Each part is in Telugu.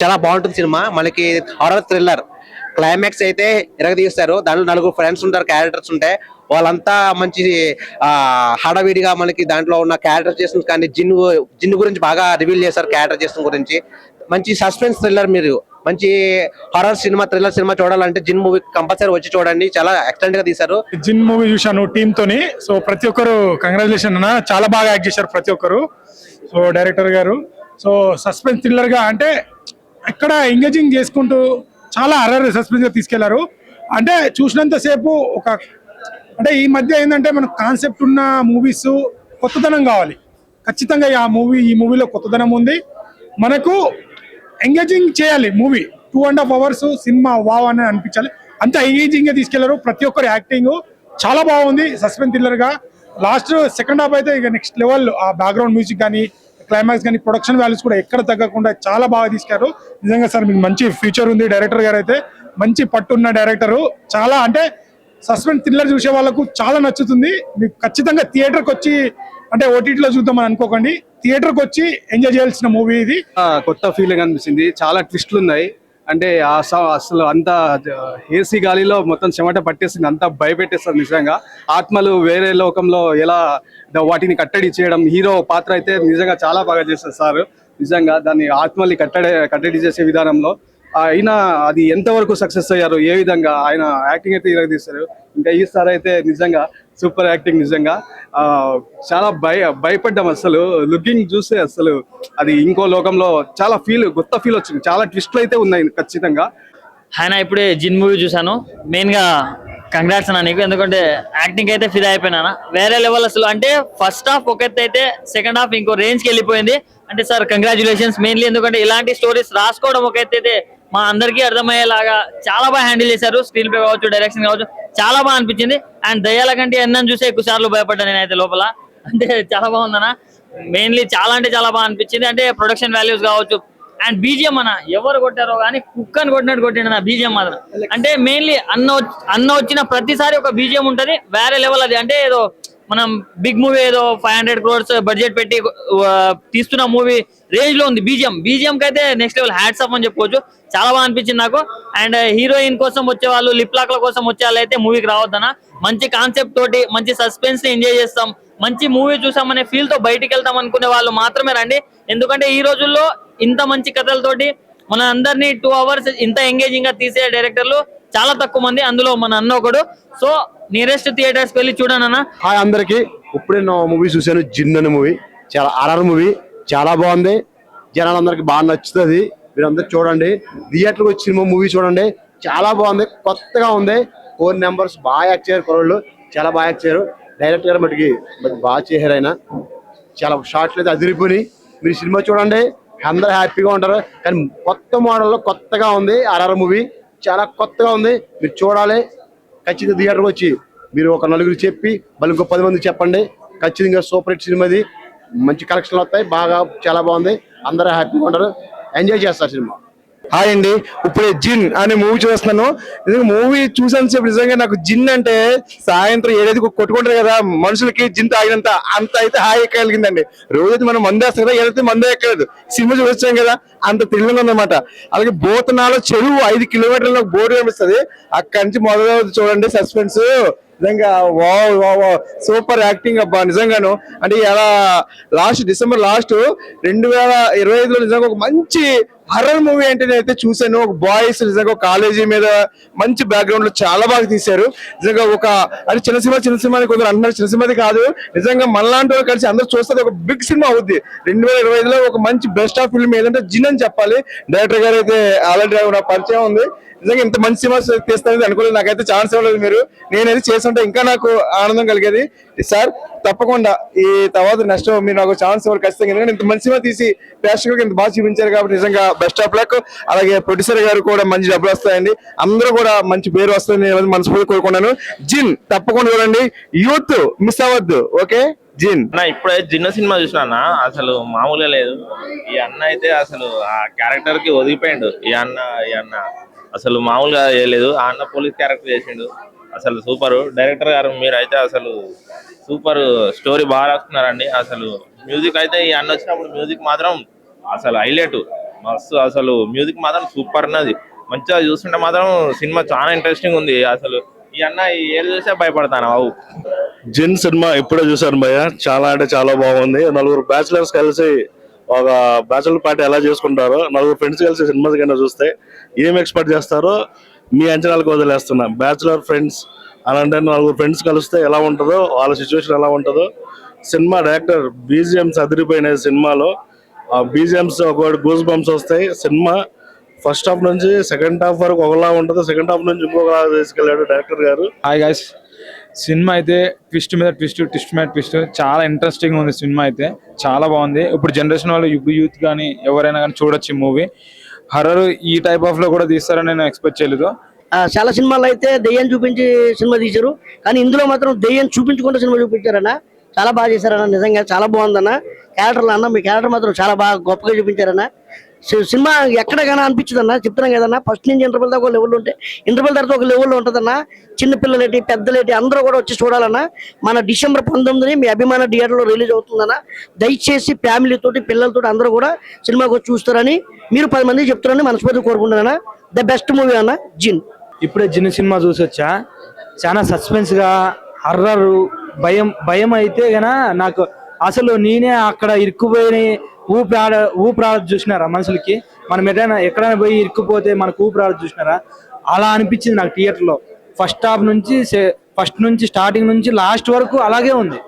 చాలా బాగుంటుంది సినిమా. మనకి హారర్ థ్రిల్లర్ క్లైమాక్స్ అయితే ఎరగదీస్తారు. దాంట్లో నలుగురు ఫ్రెండ్స్ ఉంటారు, క్యారెక్టర్స్ ఉంటాయి. వాళ్ళంతా మంచి హడావిడిగా మనకి దాంట్లో ఉన్న క్యారెక్టరైజేషన్ కానీ జిన్ను గురించి బాగా రివీల్ చేశారు. క్యారెక్టరైజేషన్ గురించి మంచి సస్పెన్స్ థ్రిల్లర్. మీరు మంచి హారర్ సినిమా, థ్రిల్లర్ సినిమా చూడాలంటే జిన్ మూవీ కంపల్సరీ వచ్చి చూడండి. చాలా ఎక్సలెంట్ గా తీశారు. జిన్ మూవీ చూశాను టీమ్ తోని. సో ప్రతి ఒక్కరు కంగ్రాచులేషన్ అన్న, చాలా బాగా యాక్ట్ చేశారు ప్రతి ఒక్కరు. సో డైరెక్టర్ గారు సో సస్పెన్స్ థ్రిల్లర్ గా అంటే ఎక్కడ ఎంగేజింగ్ చేసుకుంటూ చాలా హర్రర్ సస్పెన్స్ గా తీసుకెళ్లారు. అంటే చూసినంత సేపు అంటే ఈ మధ్య ఏంటంటే మనకు కాన్సెప్ట్ ఉన్న మూవీస్ కొత్తదనం కావాలి. ఖచ్చితంగా ఈ మూవీలో కొత్తదనం ఉంది. మనకు ఎంగేజింగ్ చేయాలి మూవీ. 2.5 hours సినిమా వావ్ అని అనిపించాలి. అంత ఎంగేజింగ్ గా తీసుకెళ్లారు. ప్రతి ఒక్కరి యాక్టింగ్ చాలా బాగుంది సస్పెన్స్ థ్రిల్లర్ గా. లాస్ట్ సెకండ్ హాఫ్ అయితే ఇక నెక్స్ట్ లెవెల్. ఆ బ్యాక్గ్రౌండ్ మ్యూజిక్ కానీ, క్లైమాక్స్ కానీ, ప్రొడక్షన్ వాల్యూస్ కూడా ఎక్కడ తగ్గకుండా చాలా బాగా తీసుకెళ్లారు. నిజంగా సార్ మీకు మంచి ఫ్యూచర్ ఉంది. డైరెక్టర్ గారు అయితే మంచి పట్టున్న డైరెక్టరు. చాలా అంటే సస్పెన్స్ థ్రిల్లర్ చూసే వాళ్ళకు చాలా నచ్చుతుంది. మీకు ఖచ్చితంగా థియేటర్కి వచ్చి అంటే ఓటీటీలో చూద్దామని అనుకోకండి, థియేటర్కి వచ్చి ఎంజాయ్ చేయాల్సిన మూవీ ఇది. కొత్త ఫీలింగ్ అనిపిస్తుంది. చాలా ట్విస్ట్లు ఉన్నాయి. అంటే అసలు అంత ఏసీ గాలిలో మొత్తం చెమట పట్టేసింది, అంతా భయపెట్టేస్తారు. నిజంగా ఆత్మలు వేరే లోకంలో ఎలా వాటిని కట్టడి చేయడం, హీరో పాత్ర అయితే నిజంగా చాలా బాగా చేస్తారు సార్. నిజంగా దాన్ని ఆత్మల్ని కట్టడి చేసే విధానంలో అయినా అది ఎంతవరకు సక్సెస్ అయ్యారు, ఏ విధంగా ఆయన యాక్టింగ్ అయితే ఇలా తీస్తారు. ఇంకా ఈ సార్ అయితే నిజంగా సూపర్ యాక్టింగ్. నిజంగా చాలా భయపడ్డాం. అసలు లుకింగ్ చూస్తే అసలు అది ఇంకో లోకంలో చాలా కొత్త ఫీల్ వచ్చింది. చాలా ట్విస్ట్లు అయితే ఉన్నాయి ఖచ్చితంగా. ఆయన ఇప్పుడే జిన్ మూవీ చూసాను. మెయిన్ గా కంగ్రాట్స్ అన్న నీకు, ఎందుకంటే యాక్టింగ్ అయితే ఫిదా అయిపోయినా వేరే లెవెల్ అసలు. అంటే ఫస్ట్ హాఫ్ ఒక ఎత్తు అయితే సెకండ్ హాఫ్ ఇంకో రేంజ్ కి వెళ్ళిపోయింది. అంటే సార్ కంగ్రాచులేషన్స్ మెయిన్లీ, ఎందుకంటే ఇలాంటి స్టోరీస్ రాసుకోవడం ఒక ఎత్తు అయితే మా అందరికీ అర్థమయ్యేలాగా చాలా బాగా హ్యాండిల్ చేశారు. స్క్రీన్ ప్లే కావచ్చు, డైరెక్షన్ కావచ్చు, చాలా బాగా అనిపించింది. అండ్ దయ్యాల కంటే ఎన్నని చూసే ఎక్కువ సార్లు భయపడ్డాను నేనైతే లోపల. అంటే చాలా బాగుందన్న. మెయిన్లీ చాలా అంటే చాలా బాగా అనిపించింది. అంటే ప్రొడక్షన్ వాల్యూస్ కావచ్చు అండ్ బీజిఎం అన్న ఎవరు కొట్టారో కానీ కుక్కని కొట్టినట్టు కొట్టిండు నా బీజిఎం మాత్రం. అంటే మెయిన్లీ అన్న వచ్చిన ప్రతిసారి ఒక బీజిఎం ఉంటది వేరే లెవెల్. అది అంటే ఏదో మనం బిగ్ మూవీ ఏదో 500 crores బడ్జెట్ పెట్టి తీస్తున్న మూవీ రేంజ్ లో ఉంది బీజిఎం కి అయితే నెక్స్ట్ లెవెల్ హ్యాట్స్ ఆఫ్ అని చెప్పుకోవచ్చు. చాలా బాగా అనిపించింది నాకు. అండ్ హీరోయిన్ కోసం వచ్చే వాళ్ళు, లిప్ లాక్ల కోసం వచ్చే వాళ్ళు అయితే మూవీకి రావద్దనా. మంచి కాన్సెప్ట్ తోటి మంచి సస్పెన్స్ ని ఎంజాయ్ చేస్తాం, మంచి మూవీ చూసామనే ఫీల్ తో బయటికి వెళ్తాం అనుకునే వాళ్ళు మాత్రమే రండి. ఎందుకంటే ఈ రోజుల్లో ఇంత మంచి కథలతోటి మన అందరినీ 2 hours ఇంత ఎంగేజింగ్ గా తీసే డైరెక్టర్లు చాలా తక్కువ మంది, అందులో మన అన్న ఒకడు. సో నియరెస్ట్ థియేటర్స్ వెళ్ళి చూడండి అన్న. హాయ్ అందరికి, ఇప్పుడే నా మూవీ చూశాను జిన్ అనే మూవీ. చాలా హారర్ మూవీ, చాలా బాగుంది. జనాలందరికి బాగా నచ్చుతుంది. మీరందరూ చూడండి, థియేటర్కి వచ్చి సినిమా మూవీ చూడండి. చాలా బాగుంది, కొత్తగా ఉంది. 4 members బాగా యాక్ట్ చేయరు, కుర్రోళ్ళు చాలా బాగా యాక్ట్ చేయరు. డైరెక్టర్ గారు మటుకి బాగా చేశారు. ఆయన చాలా షార్ట్లు అయితే అదిరిపోయి. మీరు సినిమా చూడండి, అందరూ హ్యాపీగా ఉంటారు. కానీ కొత్త మోడల్లో కొత్తగా ఉంది. హారర్ మూవీ చాలా కొత్తగా ఉంది, మీరు చూడాలి. ఖచ్చితంగా థియేటర్కి వచ్చి మీరు ఒక 4 చెప్పి మళ్ళీ ఇంకో 10 మంది చెప్పండి. ఖచ్చితంగా సూపర్ హిట్ సినిమాది. మంచి కలెక్షన్లు వస్తాయి. బాగా చాలా బాగుంది, అందరూ హ్యాపీగా ఉంటారు, ఎంజాయ్ చేస్తారు సినిమా. హాయ్ అండి, ఇప్పుడే జిన్ అనే మూవీ చూస్తున్నాను. నిజంగా మూవీ చూసాను సేపు నిజంగా నాకు జిన్ అంటే సాయంత్రం ఏదైతే కొట్టుకుంటారు కదా మనుషులకి, జిన్ తాగినంత అంత అయితే హాయి ఎక్కగలిగిందండి. రోజైతే మనం మందు వేస్తాం కదా, ఏదైతే మందు ఎక్కలేదు. సినిమా చూసాం కదా, అంత థ్రిల్లింగ్ ఉందన్నమాట. అలాగే బోతనాలో చెరువు 5 kilometers బోర్డు కనిపిస్తుంది. అక్కడి నుంచి మొదలు చూడండి సస్పెన్స్. నిజంగా వావ్ వావ్ సూపర్ యాక్టింగ్ అబ్బా నిజంగాను. అంటే ఎలా December 2025లో నిజంగా ఒక మంచి హర్రర్ మూవీ అంటే నేనైతే చూసాను. ఒక బాయ్స్ నిజంగా ఒక కాలేజీ మీద మంచి బ్యాక్గ్రౌండ్ లో చాలా బాగా తీశారు. నిజంగా అది చిన్న సినిమా అని కొందరు అంటున్నారు. చిన్న సినిమాది కాదు, నిజంగా మనలాంటి వాళ్ళు కలిసి అందరూ చూస్తే ఒక బిగ్ సినిమా అవుద్ది. 2025లో ఒక మంచి బెస్ట్ ఆఫ్ ఫిల్మ్ ఏదంటే జిన్ అని చెప్పాలి. డైరెక్టర్ గారు అయితే ఆల్రెడీ నాకు పరిచయం ఉంది. నిజంగా ఇంత మంచి సినిమా తీస్తారని అనుకోలేదు. నాకైతే ఛాన్స్ ఇవ్వలేదు మీరు. నేనైతే చేస్తుంటే ఇంకా నాకు ఆనందం కలిగేది. సార్ తప్పకుండా ఈ తర్వాత నెక్స్ట్ మీరు నాకు ఛాన్స్ ఇవ్వాలి ఖచ్చితంగా. ఎందుకంటే ఇంత మంచి సినిమా తీసి ప్రేక్షకులకు ఇంత బాగా చూపించారు కాబట్టి నిజంగా బెస్ట్ ఆఫ్ లక్. అలాగే ప్రొడ్యూసర్ గారు కూడా మంచి డబ్బులు వస్తాయండి, అందరూ కూడా మంచి పేరు వస్తుంది నేను మనస్ఫూర్తి కోరుకున్నాను. జిన్ తప్పకుండా చూడండి, యూత్ మిస్ అవ్వద్దు. ఓకే జిన్ ఇప్పుడే జిన్న సినిమా చూసినా అసలు మామూలుగా లేదు. ఈ అన్న అయితే అసలు ఆ క్యారెక్టర్ కి ఒదిగిపోయిండు. ఈ అన్న అసలు మామూలుగా చేయలేదు. ఆ అన్న పోలీస్ క్యారెక్టర్ చేసిండు, అసలు సూపర్. డైరెక్టర్ గారు మీరైతే అసలు సూపర్, స్టోరీ బాగా రాసుకున్నారండి. అసలు మ్యూజిక్ అయితే ఈ అన్న వచ్చినప్పుడు మ్యూజిక్ మాత్రం అసలు హైలైట్. మస్తు అసలు మ్యూజిక్ మాత్రం సూపర్ ఉన్నది. మంచిగా చూస్తుంటే మాత్రం సినిమా చాలా ఇంట్రెస్టింగ్ ఉంది. అసలు ఈ అన్న ఏది చూసే భయపడతాను. అవు జిన్ సినిమా ఇప్పుడే చూసాను భయ్య, చాలా అంటే చాలా బాగుంది. నలుగురు బ్యాచిలర్స్ కలిసి ఒక బ్యాచిలర్ పార్టీ ఎలా చేసుకుంటారో, నలుగురు ఫ్రెండ్స్ కలిసి సినిమా కన్నా చూస్తే ఏం ఎక్స్పెక్ట్ చేస్తారో మీ అంచనాలకు వదిలేస్తున్నా. బ్యాచిలర్ ఫ్రెండ్స్ అని అంటే నలుగురు ఫ్రెండ్స్ కలిస్తే ఎలా ఉంటుందో, వాళ్ళ సిచ్యువేషన్ ఎలా ఉంటుందో. సినిమా డైరెక్టర్ బీజిఎంస్ అదిరిపోయినాయి. సినిమాలో ఆ బీజిఎంస్ ఒకటి గూస్ బంప్స్ వస్తాయి. సినిమా ఫస్ట్ హాఫ్ నుంచి సెకండ్ హాఫ్ వరకు ఒకలా ఉంటుంది, సెకండ్ హాఫ్ నుంచి ఇంకొకలా తీసుకెళ్లాడు డైరెక్టర్ గారు. హాయ్ గైస్, సినిమా అయితే ట్విస్ట్ మీద ట్విస్ట్, ట్విస్ట్ మీద ట్విస్ట్, చాలా ఇంట్రెస్టింగ్ ఉంది. సినిమా అయితే చాలా బాగుంది. ఇప్పుడు జనరేషన్ వాళ్ళు, ఇప్పుడు యూత్ కానీ ఎవరైనా కానీ చూడొచ్చు ఈ మూవీ. హర్రర్ ఈ టైప్ ఆఫ్ లో కూడా తీస్తారని నేను ఎక్స్పెక్ట్ చేయలేదు. చాలా సినిమాల్లో అయితే దెయ్యం చూపించి సినిమా తీశారు, కానీ ఇందులో మాత్రం దెయ్యం చూపించకుండా సినిమా చూపించారన్న. చాలా బాగా చేశారన్న, నిజంగా చాలా బాగుందన్న. క్యారెక్టర్లు అన్న, మీ క్యారెక్టర్ మాత్రం చాలా బాగా గొప్పగా చూపించారన్న. సినిమా ఎక్కడైనా అనిపించదు అన్న, చెప్తున్నాం కదన్నా. ఫస్ట్ నుంచి ఇంటర్వెల్ దాకా ఒక లెవెల్ ఉంటే, ఇంటర్వెల్ తర్వాత ఒక లెవెల్లో ఉంటుందన్న. చిన్న పిల్లలేటి పెద్దలేటి అందరూ కూడా వచ్చి చూడాలన్నా. మన December 19 మీ అభిమాన థియేటర్లో రిలీజ్ అవుతుందన్న. దయచేసి ఫ్యామిలీతోటి పిల్లలతోటి అందరూ కూడా సినిమాకి వచ్చి చూస్తారని మీరు 10 మందికి చెప్తారని మనస్ఫూర్తి కోరుకుంటున్నాను. ద బెస్ట్ మూవీ అన్న జిన్. ఇప్పుడే జిన్ సినిమా చూసి వచ్చా. చాలా సస్పెన్స్ గా, హర్రర్, భయం అయితే గన నాకు అసలు నేనే అక్కడ ఇరుక్కుపోయిన ఊపిరాడదు చూసినారా మనుషులకి. మనం ఎక్కడైనా పోయి ఇరుక్కుపోతే మనకు ఊపిరాడదు చూసినారా, అలా అనిపించింది నాకు థియేటర్ లో. ఫస్ట్ నుంచి స్టార్టింగ్ నుంచి లాస్ట్ వరకు అలాగే ఉంది.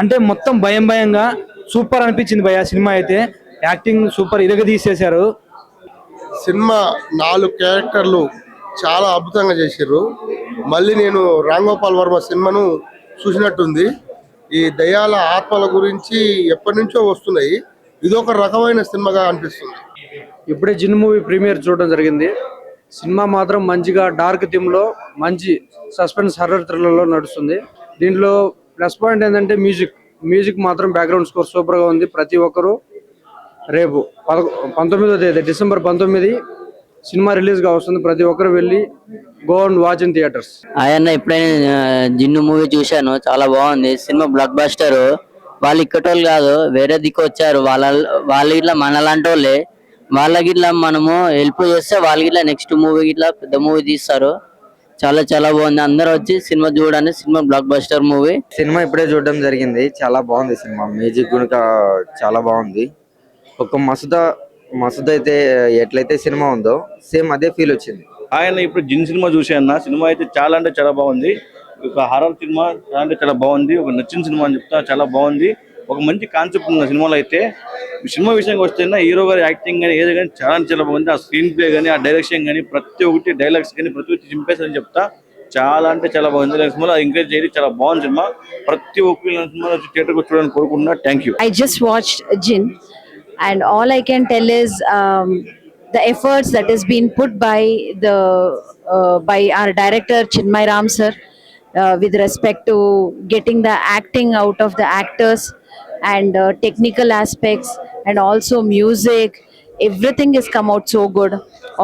అంటే మొత్తం భయంగా సూపర్ అనిపించింది భయ్య. సినిమా అయితే యాక్టింగ్ సూపర్, ఇరగదీసేశారు. సినిమా 4 క్యారెక్టర్లు చాలా అద్భుతంగా చేశారు. మళ్ళీ నేను రామ్ గోపాల్ వర్మ సినిమాను చూసినట్టుంది. ఈ దయ్యాల ఆత్మల గురించి ఎప్పటి నుంచో వస్తున్నాయి, ఇదొక రకమైన సినిమాగా అనిపిస్తుంది. ఇప్పుడే జిన్ మూవీ ప్రీమియర్ చూడడం జరిగింది. సినిమా మాత్రం మంచిగా డార్క్ థీమ్ లో మంచి సస్పెన్స్ హర్రర్ థ్రిల్లర్ లో నడుస్తుంది. దీంట్లో ప్లస్ పాయింట్ ఏంటంటే మ్యూజిక్ మాత్రం బ్యాక్గ్రౌండ్ స్కోర్ సూపర్ గా ఉంది. ప్రతి ఒక్కరు రేపు 19వ తేదీ December 19 సినిమా రిలీజ్ గా వస్తుంది. ప్రతి ఒక్కరు వెళ్ళి go and watch in theatres. ఆయన ఎప్పుడైనా జిన్ను మూవీ చూశాను, చాలా బాగుంది. Cinema block buster. వాళ్ళు ఇక్కటోళ్ళు కాదు, వేరే దిక్కు వచ్చారు. వాళ్ళ ఇట్లా మనలాంటి వాళ్ళే. వాళ్ళకి ఇట్లా మనము హెల్ప్ చేస్తే వాళ్ళకి ఇట్లా నెక్స్ట్ మూవీ ఇట్లా పెద్ద మూవీ తీస్తారు. చాలా చాలా బాగుంది. అందరూ వచ్చి సినిమా చూడండి. Cinema block buster movie. Cinema ఇప్పుడే చూడడం జరిగింది. చాలా బాగుంది సినిమా. మ్యూజిక్ కూడా చాలా బాగుంది. ఒక మసూద్ అయితే ఎట్లయితే సినిమా ఉందో సేమ్ అదే ఫీల్ వచ్చింది. ఆయన ఇప్పుడు జిన్ సినిమా చూసాను. సినిమా అయితే చాలా అంటే చాలా బాగుంది. ఒక హారర్ సినిమా చాలా అంటే చాలా బాగుంది. ఒక నచ్చిన సినిమా అని చెప్తా, చాలా బాగుంది. ఒక మంచి కాన్సెప్ట్ ఉన్న సినిమాలో అయితే. సినిమా విషయానికి వస్తే హీరో గారి యాక్టింగ్ కానీ ఏదో కానీ చాలా చాలా బాగుంది. ఆ స్క్రీన్ ప్లే కానీ, ఆ డైరెక్షన్ కానీ, ప్రతి ఒక్కటి డైలాగ్స్ కానీ ప్రతి ఒక్కటి చింపేసని చెప్తా. చాలా అంటే చాలా బాగుంది. సినిమాలో ఎంకరేజ్ చేయడం చాలా బాగుంది. సినిమా ప్రతి ఒక్కరు సినిమా థియేటర్కి చూడాలని కోరుకుంటున్నా. Thank you. I just watched Jin, and all I can tell is the efforts that has been put by our director Chinmay Ram sir with respect to getting the acting out of the actors and technical aspects and also music. Everything has come out so good.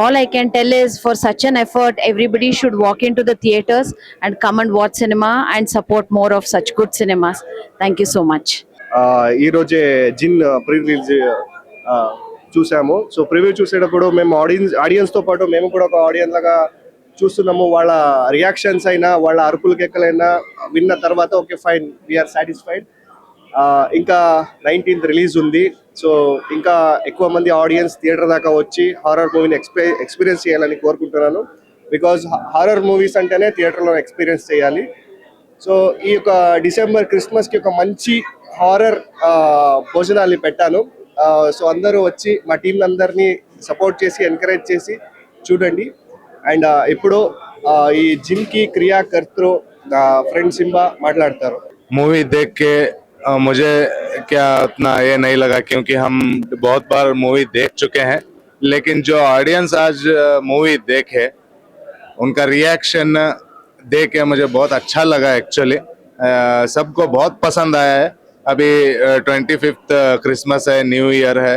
All I can tell is for such an effort, everybody should walk into the theaters and come and watch cinema and support more of such good cinemas. Thank you so much. ఈ రోజే జిన్ ప్రీ రిలీజ్ చూసాము. సో ప్రివ్యూ చూసేటప్పుడు మేము ఆడియన్స్ తో పాటు మేము కూడా ఒక ఆడియన్స్ లాగా చూస్తున్నాము. వాళ్ళ రియాక్షన్స్ అయినా, వాళ్ళ అరుపుల కేకలైనా విన్న తర్వాత ఓకే ఫైన్, వీఆర్ సాటిస్ఫైడ్. ఇంకా 19th రిలీజ్ ఉంది. సో ఇంకా ఎక్కువ మంది ఆడియన్స్ థియేటర్ దాకా వచ్చి హారర్ మూవీని ఎక్స్పీరియన్స్ చేయాలని కోరుకుంటున్నాను. బికాజ్ హారర్ మూవీస్ అంటేనే థియేటర్లో ఎక్స్పీరియన్స్ చేయాలి. సో ఈ యొక్క December క్రిస్మస్కి ఒక మంచి హారర్ భోజనాలు పెట్టాను. సో అందరూ వచ్చి మా టీం అందరినీ సపోర్ట్ చేసి ఎంకరేజ్ చేసి చూడండి. అండ్ ఇప్పుడు ఈ జిన్ కి క్రియాకర్తృ ఫ్రెండ్ సింబా మాట్లాడతారు. मूवी देख के मुझे क्या उतना ये नहीं लगा, क्योंकि हम बहुत बार मूवी देख चुके हैं. लेकिन जो ऑडियंस आज मूवी देखे, उनका रिएक्शन देख के मुझे बहुत अच्छा लगा. एक्चुअली सबको बहुत पसंद आया है. अभी 25th क्रिसमस है, न्यू ईयर है.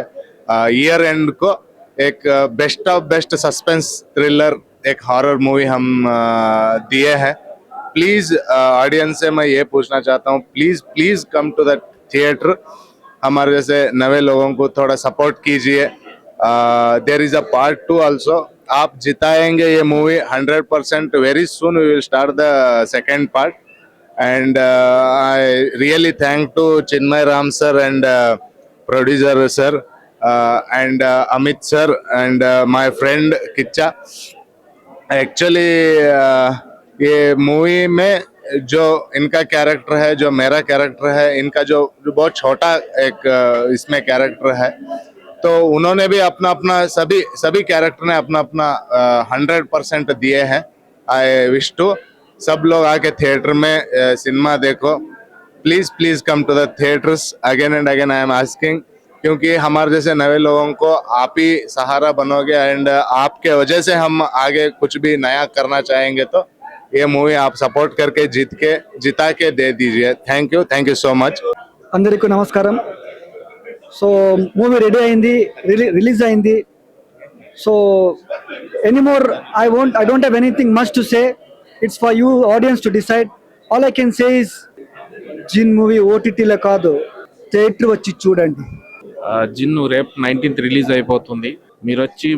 ईयर एंड को एक best of best suspense thriller एक हॉरर मूवी हम दिए हैं. प्लीज ऑडियंस से मैं ये पूछना चाहता हूँ, please come to the theatre. हमारे जैसे नए लोगों को थोड़ा सपोर्ट कीजिए. There is a part 2 also. आप जिताएंगे ये movie 100%. Very soon we will start the second part. And I really thank to Chinmay Ram sir and producer sir and Amit sir and my friend Kicha. Actually ये मूवी में जो इनका कैरेक्टर है, जो मेरा कैरेक्टर है, इनका जो बहुत छोटा एक इसमें कैरेक्टर है, तो उन्होंने भी अपना अपना सभी कैरेक्टर ने अपना अपना 100% दिए हैं. आई विश टू सब लोग आके थिएटर में सिनेमा देखो. Please come to the theatres. Again and again I am asking, क्योंकि हमारे जैसे नए लोगों को आप ही सहारा बनोगे एंड आपके वजह से हम आगे कुछ भी नया करना चाहेंगे. तो ये मूवी आप सपोर्ट करके जिता के दे दीजिए. Thank you so much. అందరికీ నమస్కారం. సో మూవీ రెడీ అయింది, రిలీజ్ అయింది. So anymore I don't have anything much to say. It's for you audience to decide. All I can say is Jinn movie ఓటీటీలో కాదు, థియేటర్ వచ్చి చూడండి. జిన్ రేపు 19th రిలీజ్ అయిపోతుంది. మీరు వచ్చి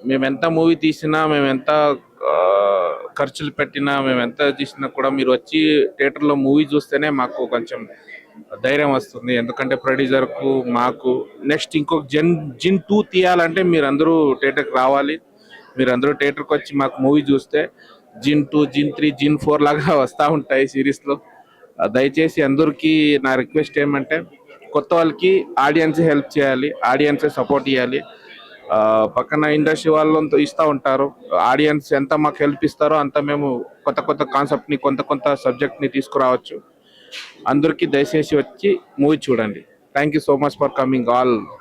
మేమెంత మూవీ తీసినా, మేమెంత ఖర్చులు పెట్టినా, మేమెంత తీసినా కూడా మీరు వచ్చి థియేటర్లో మూవీ చూస్తేనే మాకు కొంచెం ధైర్యం వస్తుంది. ఎందుకంటే ప్రొడ్యూసర్కు మాకు నెక్స్ట్ ఇంకొక జిన్ 2 తీయాలంటే మీరందరూ థియేటర్కి రావాలి. మీరందరూ థియేటర్కి వచ్చి మాకు మూవీ చూస్తే జిన్ 2, జిన్ 3, జిన్ 4 లాగా వస్తూ ఉంటాయి సిరీస్లో. దయచేసి అందరికీ నా రిక్వెస్ట్ ఏమంటే, కొత్త వాళ్ళకి ఆడియన్స్ హెల్ప్ చేయాలి, ఆడియన్స్ సపోర్ట్ ఇవ్వాలి. పక్కన ఇండస్ట్రీ వాళ్ళంతా ఇస్తూ ఉంటారు. ఆడియన్స్ ఎంత మాకు హెల్ప్ ఇస్తారో అంత మేము కొత్త కాన్సెప్ట్ని, కొత్త సబ్జెక్ట్ని తీసుకురావచ్చు. అందరికీ దయచేసి వచ్చి మూవీ చూడండి. Thank you so much for coming all.